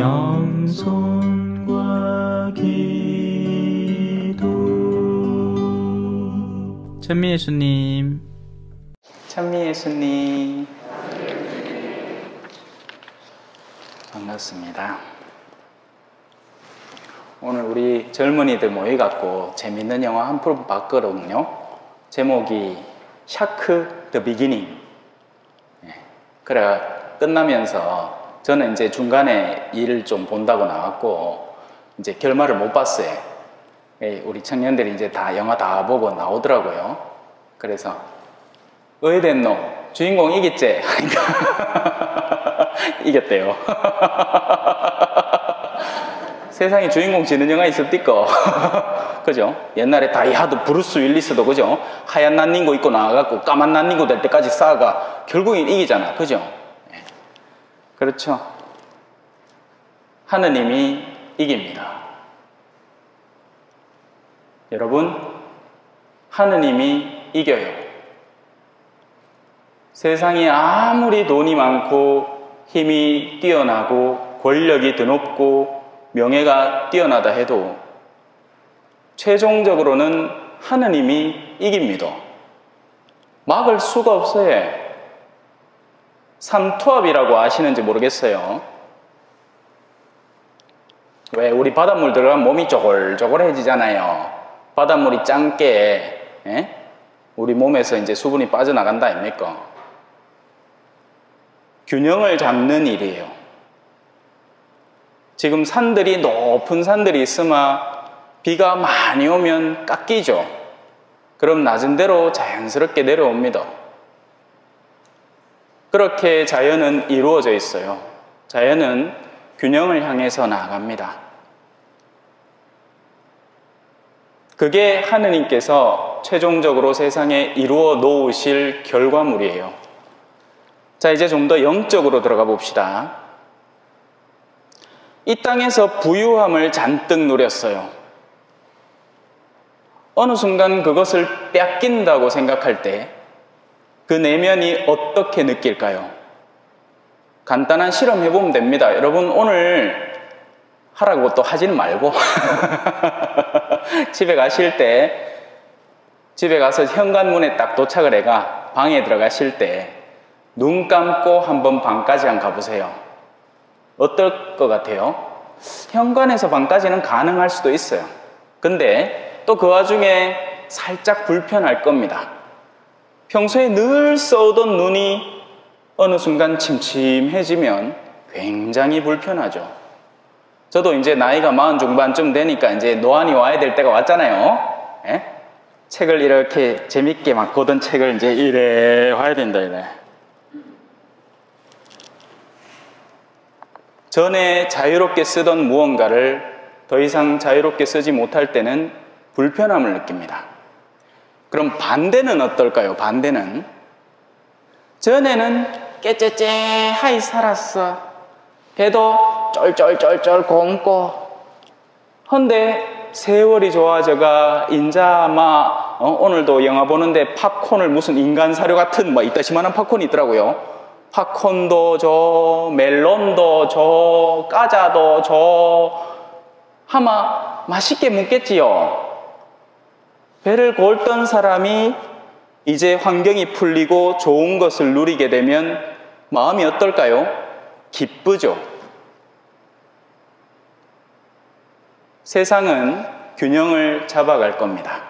영손과 기도. 찬미 예수님, 찬미 예수님, 반갑습니다. 오늘 우리 젊은이들 모여갖고 재밌는 영화 한 편 봤거든요. 제목이 샤크 더 비기닝. 그래 끝나면서 저는 이제 중간에 일을 좀 본다고 나왔고 이제 결말을 못 봤어요. 우리 청년들이 이제 다 영화 다 보고 나오더라고요. 그래서 의외된 놈 주인공 이겼지? 이겼대요. 세상에 주인공 지는 영화 있었디까? 그죠? 옛날에 다이하드 브루스 윌리스도 그죠? 하얀 난닝구 입고 나와갖고 까만 난닝구 될 때까지 싸가 결국엔 이기잖아. 그죠? 그렇죠. 하느님이 이깁니다. 여러분, 하느님이 이겨요. 세상에 아무리 돈이 많고 힘이 뛰어나고 권력이 드높고 명예가 뛰어나다 해도 최종적으로는 하느님이 이깁니다. 막을 수가 없어요. 삼투압이라고 아시는지 모르겠어요. 왜 우리 바닷물 들어가면 몸이 쪼글쪼글해지잖아요. 바닷물이 짠게 우리 몸에서 이제 수분이 빠져나간다 아닙니까? 균형을 잡는 일이에요. 지금 산들이 높은 산들이 있으면 비가 많이 오면 깎이죠. 그럼 낮은 대로 자연스럽게 내려옵니다. 그렇게 자연은 이루어져 있어요. 자연은 균형을 향해서 나아갑니다. 그게 하느님께서 최종적으로 세상에 이루어 놓으실 결과물이에요. 자, 이제 좀 더 영적으로 들어가 봅시다. 이 땅에서 부유함을 잔뜩 누렸어요. 어느 순간 그것을 뺏긴다고 생각할 때 그 내면이 어떻게 느낄까요? 간단한 실험 해보면 됩니다. 여러분 오늘 하라고 또 하지는 말고 집에 가실 때 집에 가서 현관문에 딱 도착을 해가 방에 들어가실 때 눈 감고 한번 방까지 한 가보세요. 어떨 것 같아요? 현관에서 방까지는 가능할 수도 있어요. 근데 또 그 와중에 살짝 불편할 겁니다. 평소에 늘 써오던 눈이 어느 순간 침침해지면 굉장히 불편하죠. 저도 이제 나이가 40 중반쯤 되니까 이제 노안이 와야 될 때가 왔잖아요. 책을 이렇게 재밌게 막 보던 책을 이제 이래 와야 된다, 이래. 전에 자유롭게 쓰던 무언가를 더 이상 자유롭게 쓰지 못할 때는 불편함을 느낍니다. 그럼 반대는 어떨까요? 반대는 전에는 깨째째하이 살았어. 배도 쫄쫄쫄쫄 곪고 헌데 세월이 좋아져가 인자 아마 오늘도 영화 보는데 팝콘을 무슨 인간 사료 같은 뭐 이따시만한 팝콘이 있더라고요. 팝콘도 줘, 멜론도 줘, 과자도 줘. 아마 맛있게 먹겠지요. 배를 골던 사람이 이제 환경이 풀리고 좋은 것을 누리게 되면 마음이 어떨까요? 기쁘죠. 세상은 균형을 잡아갈 겁니다.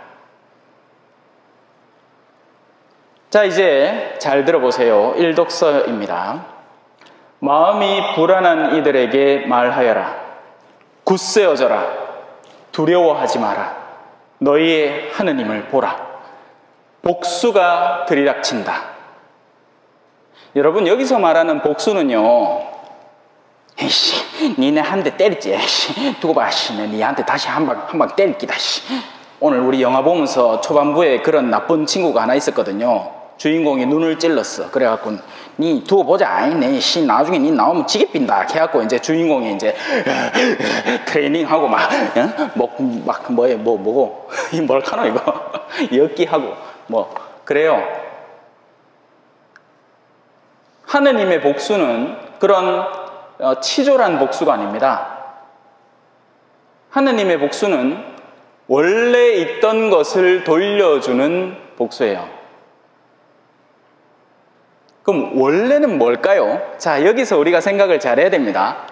자, 이제 잘 들어보세요. 일독서입니다. 마음이 불안한 이들에게 말하여라. 굳세어져라. 두려워하지 마라. 너희의 하느님을 보라. 복수가 들이닥친다. 여러분, 여기서 말하는 복수는요, 에이씨, 니네 한 대 때렸지. 에이씨, 두고 봐. 니한테 다시 한 방 때릴기다. 오늘 우리 영화 보면서 초반부에 그런 나쁜 친구가 하나 있었거든요. 주인공이 눈을 찔렀어. 그래갖고 니 두고 보자. 나중에 니 나오면 지게 빈다. 해갖고 이제 주인공이 이제 트레이닝하고 뭐고 이 뭘까노 이거 엮기하고 뭐 그래요. 하느님의 복수는 그런 치졸한 복수가 아닙니다. 하느님의 복수는 원래 있던 것을 돌려주는 복수예요. 그럼 원래는 뭘까요? 자, 여기서 우리가 생각을 잘해야 됩니다.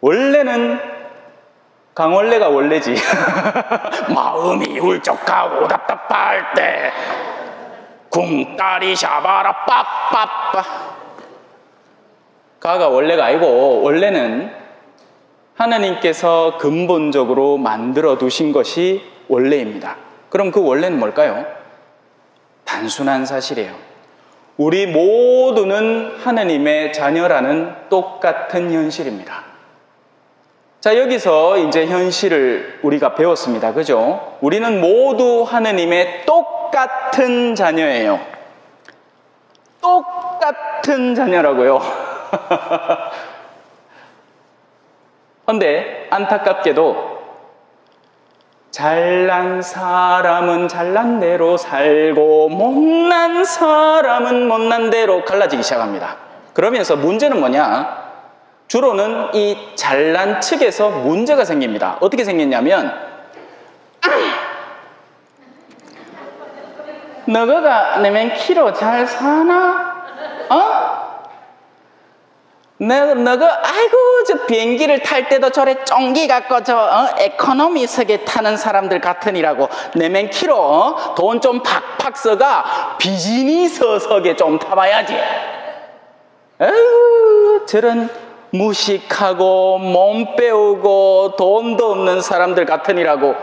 원래는 강원래가 원래지. 마음이 울적하고 답답할 때 궁따리 샤바라 빠빠빠. 가가 원래가 아니고 원래는 하나님께서 근본적으로 만들어 두신 것이 원래입니다. 그럼 그 원래는 뭘까요? 단순한 사실이에요. 우리 모두는 하나님의 자녀라는 똑같은 현실입니다. 자, 여기서 이제 현실을 우리가 배웠습니다. 그죠? 우리는 모두 하나님의 똑같은 자녀예요. 똑같은 자녀라고요. 그런데 안타깝게도 잘난 사람은 잘난 대로 살고 못난 사람은 못난 대로 갈라지기 시작합니다. 그러면서 문제는 뭐냐? 주로는 이 잘난 측에서 문제가 생깁니다. 어떻게 생겼냐면 너가 내면 키로 잘 사나? 너가 아이고 저 비행기를 탈 때도 저래 쫑기 갖고 에코노미석에 타는 사람들 같으니라고 내면 키로 돈 좀 팍팍 써가 비즈니스석에 좀 타봐야지. 아이고 저런 무식하고 몸 배우고 돈도 없는 사람들 같으니라고.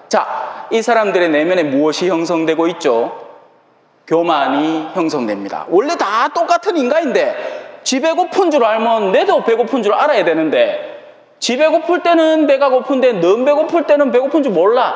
자, 이 사람들의 내면에 무엇이 형성되고 있죠? 교만이 형성됩니다. 원래 다 똑같은 인간인데 지 배고픈 줄 알면 내도 배고픈 줄 알아야 되는데 지 배고플 때는 배가 고픈데 넌 배고플 때는 배고픈 줄 몰라.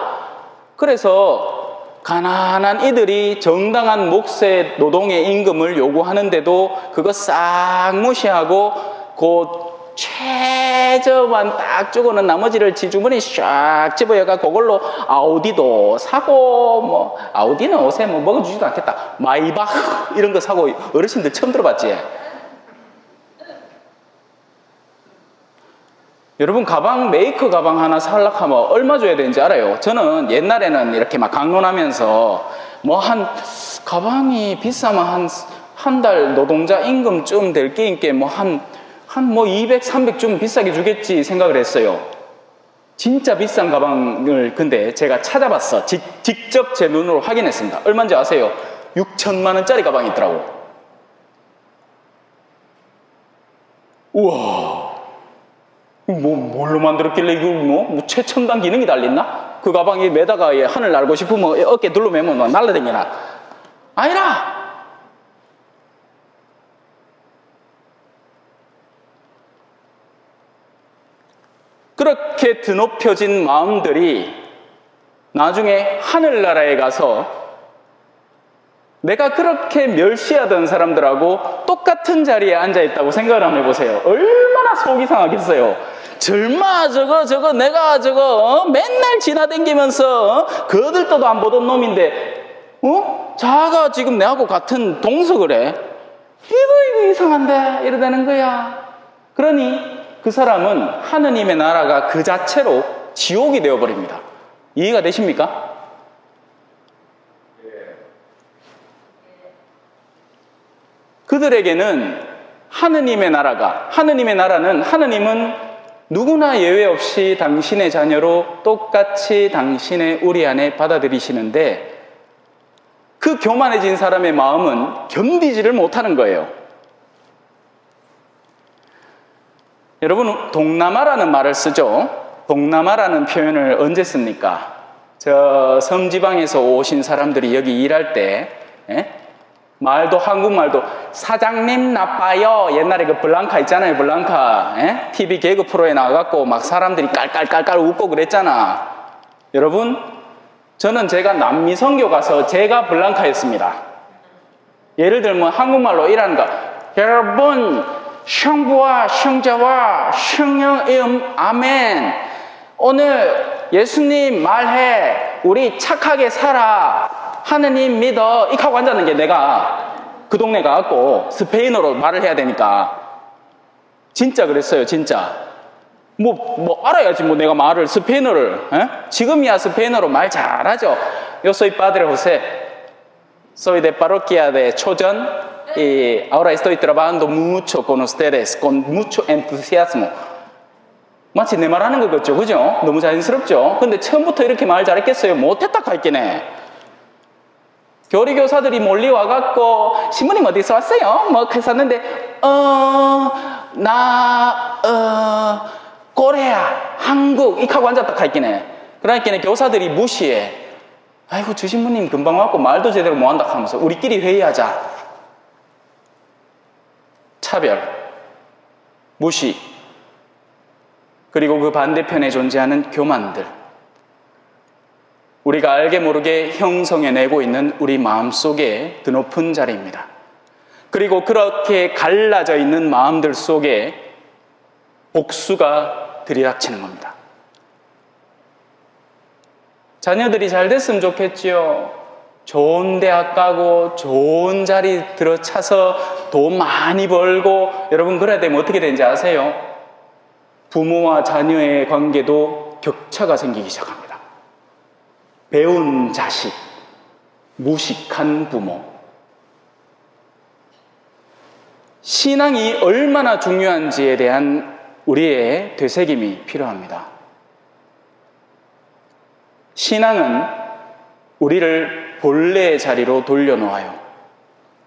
그래서 가난한 이들이 정당한 몫의 노동의 임금을 요구하는데도 그거 싹 무시하고 그 최저만 딱 주고는 나머지를 지주머니 쫙 집어여가 그걸로 아우디도 사고 뭐 아우디는 옷에 뭐 먹어주지도 않겠다. 마이바흐 이런 거 사고 어르신들 처음 들어봤지? 여러분 가방 메이커 가방 하나 살려고 하면 얼마 줘야 되는지 알아요? 저는 옛날에는 이렇게 막 강론하면서 뭐 가방이 비싸면 한 달 노동자 임금쯤 될 게임께 뭐 200, 300 좀 비싸게 주겠지 생각을 했어요. 진짜 비싼 가방을 근데 제가 찾아봤어. 직접 제 눈으로 확인했습니다. 얼마인지 아세요? 6천만 원짜리 가방이 있더라고. 우와. 뭘로 만들었길래 이거 뭐 최첨단 기능이 달렸나? 그 가방이 매다가 하늘 날고 싶으면 어깨 둘러매면 막 날라다니나? 아니라 그렇게 드높여진 마음들이 나중에 하늘나라에 가서 내가 그렇게 멸시하던 사람들하고 똑같은 자리에 앉아있다고 생각을 한번 해보세요. 얼마나 속이 상하겠어요. 절마 저거 내가 맨날 지나다니면서 거들떠도 안 보던 놈인데 자가 지금 내하고 같은 동석을 해. 이거 이상한데 이러다는 거야. 그러니 그 사람은 하느님의 나라가 그 자체로 지옥이 되어버립니다. 이해가 되십니까? 그들에게는 하느님의 나라는 하느님은 누구나 예외 없이 당신의 자녀로 똑같이 당신의 우리 안에 받아들이시는데 그 교만해진 사람의 마음은 견디지를 못하는 거예요. 여러분 동남아라는 말을 쓰죠. 동남아라는 표현을 언제 씁니까? 저 섬지방에서 오신 사람들이 여기 일할 때 말도 한국말도 사장님 나빠요. 옛날에 그 블랑카 있잖아요. 블랑카 TV 개그 프로에 나와갖고 막 사람들이 깔깔깔깔 웃고 그랬잖아. 여러분 저는 제가 남미 선교 가서 제가 블랑카였습니다. 예를 들면 한국말로 이라는 거 여러분 성부와 성자와 성령의 아멘. 오늘 예수님 말해. 우리 착하게 살아. 하느님 믿어. 이렇게 하고 앉았는 게 내가 그 동네 가갖고 스페인어로 말을 해야 되니까 진짜 그랬어요, 진짜. 뭐 알아야지, 뭐 내가 말을, 스페인어를. 지금이야 스페인어로 말 잘하죠. Yo soy padre José. Soy de parroquia de Chojan. Y ahora estoy trabajando mucho con ustedes, con mucho entusiasmo. 마치 내 말하는 것 같죠, 그죠? 너무 자연스럽죠? 근데 처음부터 이렇게 말 잘했겠어요? 못했다 할게네. 교리교사들이 몰리 와갖고, 신부님 어디서 왔어요? 뭐 했었는데, 코레아, 한국, 이렇게 하고 앉았다 할게네. 그러니까 교사들이 무시해. 아이고, 주 신부님 금방 왔고 말도 제대로 못 한다 하면서 우리끼리 회의하자. 차별, 무시, 그리고 그 반대편에 존재하는 교만들. 우리가 알게 모르게 형성해내고 있는 우리 마음속에 드높은 자리입니다. 그리고 그렇게 갈라져 있는 마음들 속에 복수가 들이닥치는 겁니다. 자녀들이 잘 됐으면 좋겠지요. 좋은 대학 가고 좋은 자리 들어차서 돈 많이 벌고, 여러분 그래야 되면 어떻게 되는지 아세요? 부모와 자녀의 관계도 격차가 생기기 시작합니다. 배운 자식, 무식한 부모. 신앙이 얼마나 중요한지에 대한 우리의 되새김이 필요합니다. 신앙은 우리를 본래의 자리로 돌려놓아요.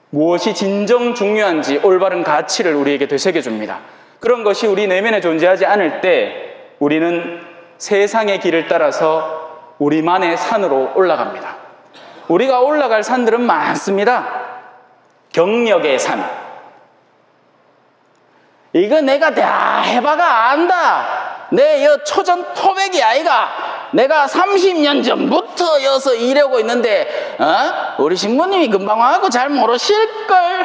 무엇이 진정 중요한지 올바른 가치를 우리에게 되새겨줍니다. 그런 것이 우리 내면에 존재하지 않을 때 우리는 세상의 길을 따라서 우리만의 산으로 올라갑니다. 우리가 올라갈 산들은 많습니다. 경력의 산. 이거 내가 다 해봐가 안다. 내 초전 토백이 아이가. 내가 30년 전부터 여서 일하고 있는데, 우리 신부님이 금방 와갖고 잘 모르실걸.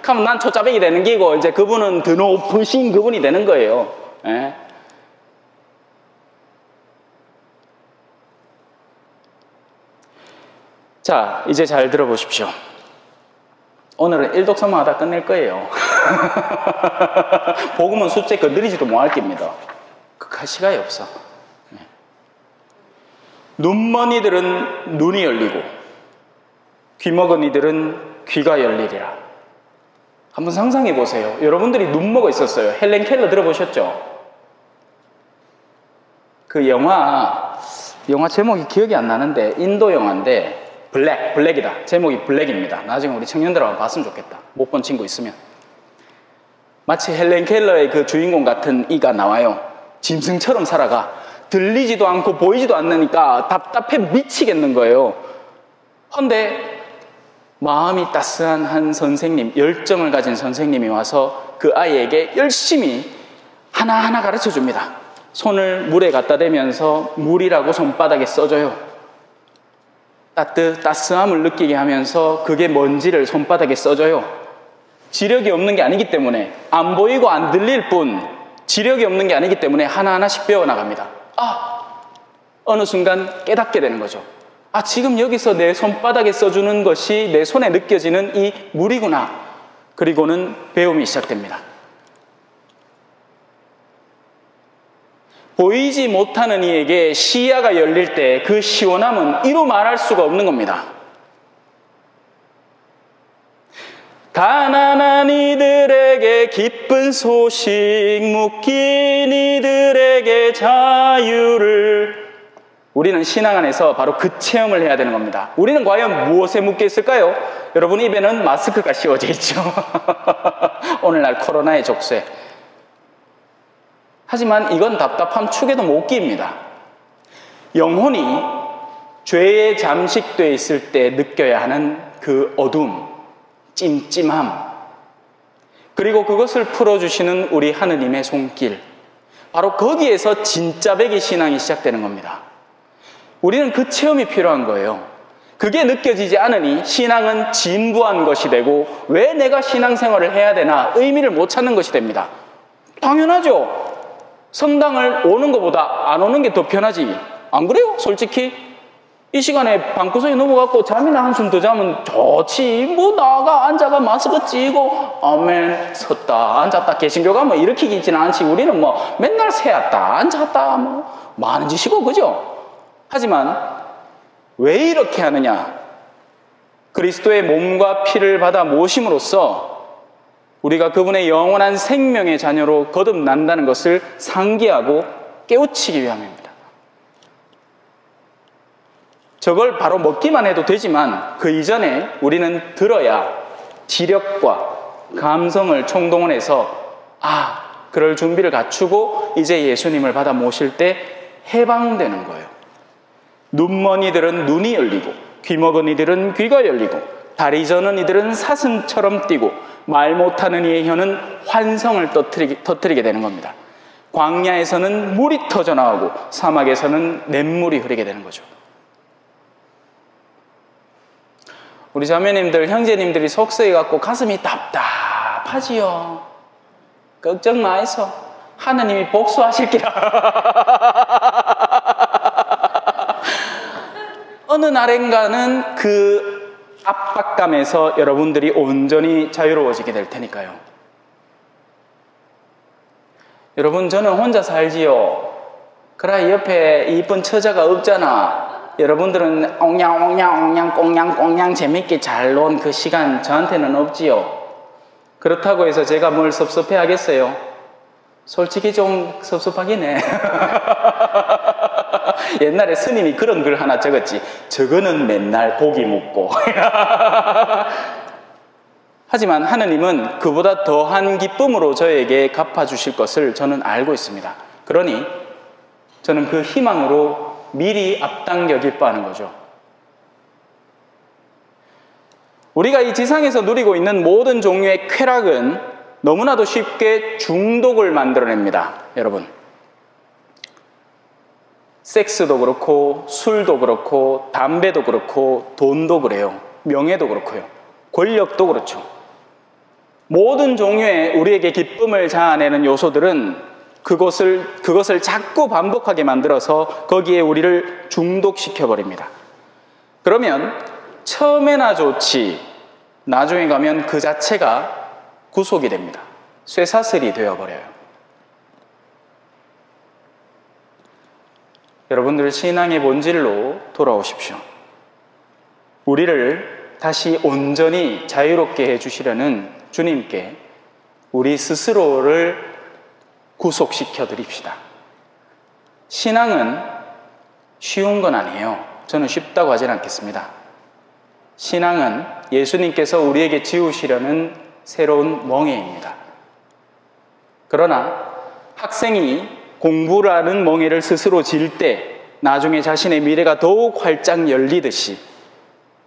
그럼 난 초짜백이 되는 기고, 이제 그분은 더 높으신 그분이 되는 거예요. 예? 자, 이제 잘 들어보십시오. 오늘은 일독서만 하다 끝낼 거예요. 복음은 숫자 건드리지도 못할 겁니다. 할 시간이 없어. 눈먼 이들은 눈이 열리고 귀먹은 이들은 귀가 열리리라. 한번 상상해 보세요. 여러분들이 눈먹어 있었어요. 헬렌 켈러 들어보셨죠? 그 영화 제목이 기억이 안 나는데 인도 영화인데 블랙이다. 제목이 블랙입니다. 나중에 우리 청년들 한번 봤으면 좋겠다. 못 본 친구 있으면. 마치 헬렌 켈러의 그 주인공 같은 이가 나와요. 짐승처럼 살아가. 들리지도 않고 보이지도 않으니까 답답해 미치겠는 거예요. 그런데 마음이 따스한 한 선생님, 열정을 가진 선생님이 와서 그 아이에게 열심히 하나하나 가르쳐 줍니다. 손을 물에 갖다 대면서 물이라고 손바닥에 써줘요. 따스함을 느끼게 하면서 그게 뭔지를 손바닥에 써줘요. 지력이 없는 게 아니기 때문에, 안 보이고 안 들릴 뿐 지력이 없는 게 아니기 때문에 하나하나씩 배워나갑니다. 어느 순간 깨닫게 되는 거죠. 지금 여기서 내 손바닥에 써주는 것이 내 손에 느껴지는 이 물이구나. 그리고는 배움이 시작됩니다. 보이지 못하는 이에게 시야가 열릴 때 그 시원함은 이루 말할 수가 없는 겁니다. 가난한 이들에게 기쁜 소식, 묶인 이들에게 자유를. 우리는 신앙 안에서 바로 그 체험을 해야 되는 겁니다. 우리는 과연 무엇에 묶여 있을까요? 여러분 입에는 마스크가 씌워져 있죠. 오늘날 코로나의 족쇄. 하지만 이건 답답함 축에도 못 끼입니다. 영혼이 죄에 잠식되어 있을 때 느껴야 하는 그 어둠, 찜찜함, 그리고 그것을 풀어주시는 우리 하느님의 손길, 바로 거기에서 진짜 백의 신앙이 시작되는 겁니다. 우리는 그 체험이 필요한 거예요. 그게 느껴지지 않으니 신앙은 진부한 것이 되고, 왜 내가 신앙생활을 해야 되나 의미를 못 찾는 것이 됩니다. 당연하죠. 성당을 오는 것보다 안 오는 게 더 편하지. 안 그래요? 솔직히 이 시간에 방구석에 넘어갖고 잠이나 한숨 더 자면 좋지. 뭐 나가 앉아가 마스크 찌고 아멘 섰다 앉았다 개신교 가면 일으키지는 않지. 우리는 뭐 맨날 세웠다 앉았다 뭐 많은 짓이고 그죠? 하지만 왜 이렇게 하느냐? 그리스도의 몸과 피를 받아 모심으로써 우리가 그분의 영원한 생명의 자녀로 거듭난다는 것을 상기하고 깨우치기 위함입니다. 저걸 바로 먹기만 해도 되지만 그 이전에 우리는 들어야 지력과 감성을 총동원해서 그럴 준비를 갖추고 이제 예수님을 받아 모실 때 해방되는 거예요. 눈먼이들은 눈이 열리고 귀먹은 이들은 귀가 열리고 다리 저는 이들은 사슴처럼 뛰고 말 못하는 이의 혀는 환성을 터뜨리게 되는 겁니다. 광야에서는 물이 터져나오고 사막에서는 냇물이 흐르게 되는 거죠. 우리 자매님들, 형제님들이 속쓰여갖고 가슴이 답답하지요. 걱정 마이소. 하느님이 복수하실기라. 어느 날엔가는 그 압박감에서 여러분들이 온전히 자유로워지게 될 테니까요. 여러분, 저는 혼자 살지요. 그래 옆에 이쁜 처자가 없잖아. 여러분들은 옹냥옹냥 꽁냥꽁냥 재밌게 잘 논 그 시간 저한테는 없지요. 그렇다고 해서 제가 뭘 섭섭해 하겠어요? 솔직히 좀 섭섭하긴 해. 옛날에 스님이 그런 글 하나 적었지. 저거는 맨날 고기 묵고. 하지만 하느님은 그보다 더한 기쁨으로 저에게 갚아주실 것을 저는 알고 있습니다. 그러니 저는 그 희망으로 미리 앞당겨 기뻐하는 거죠. 우리가 이 지상에서 누리고 있는 모든 종류의 쾌락은 너무나도 쉽게 중독을 만들어냅니다. 여러분, 섹스도 그렇고 술도 그렇고 담배도 그렇고 돈도 그래요. 명예도 그렇고요. 권력도 그렇죠. 모든 종류의 우리에게 기쁨을 자아내는 요소들은 그것을 자꾸 반복하게 만들어서 거기에 우리를 중독시켜버립니다. 그러면 처음에나 좋지 나중에 가면 그 자체가 구속이 됩니다. 쇠사슬이 되어버려요. 여러분들 신앙의 본질로 돌아오십시오. 우리를 다시 온전히 자유롭게 해주시려는 주님께 우리 스스로를 구속시켜 드립시다. 신앙은 쉬운 건 아니에요. 저는 쉽다고 하진 않겠습니다. 신앙은 예수님께서 우리에게 지우시려는 새로운 멍에입니다. 그러나 학생이 공부를 하는 멍에를 스스로 질 때 나중에 자신의 미래가 더욱 활짝 열리듯이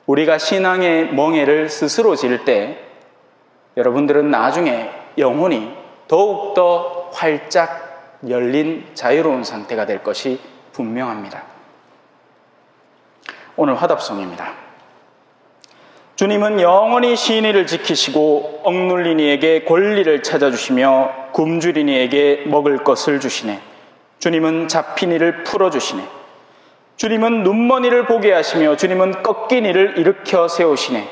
우리가 신앙의 멍에를 스스로 질 때 여러분들은 나중에 영혼이 더욱더 활짝 열린 자유로운 상태가 될 것이 분명합니다. 오늘 화답송입니다. 주님은 영원히 시인이를 지키시고 억눌린 이에게 권리를 찾아주시며 굶주린 이에게 먹을 것을 주시네. 주님은 잡힌 이를 풀어주시네. 주님은 눈먼 이를 보게 하시며 주님은 꺾인 이를 일으켜 세우시네.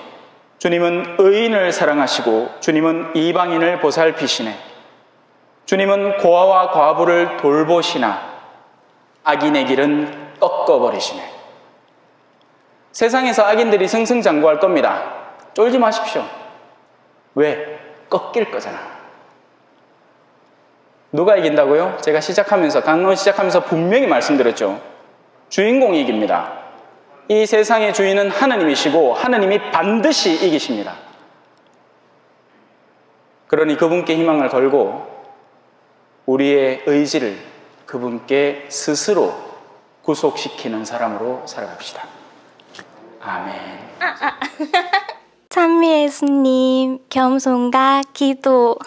주님은 의인을 사랑하시고 주님은 이방인을 보살피시네. 주님은 고아와 과부를 돌보시나 악인의 길은 꺾어버리시네. 세상에서 악인들이 승승장구할 겁니다. 쫄지 마십시오. 왜? 꺾일 거잖아. 누가 이긴다고요? 제가 강론 시작하면서 분명히 말씀드렸죠. 주인공이 이깁니다. 이 세상의 주인은 하느님이시고 하느님이 반드시 이기십니다. 그러니 그분께 희망을 걸고 우리의 의지를 그분께 스스로 구속시키는 사람으로 살아갑시다. 아멘. 찬미 예수님, 겸손과 기도.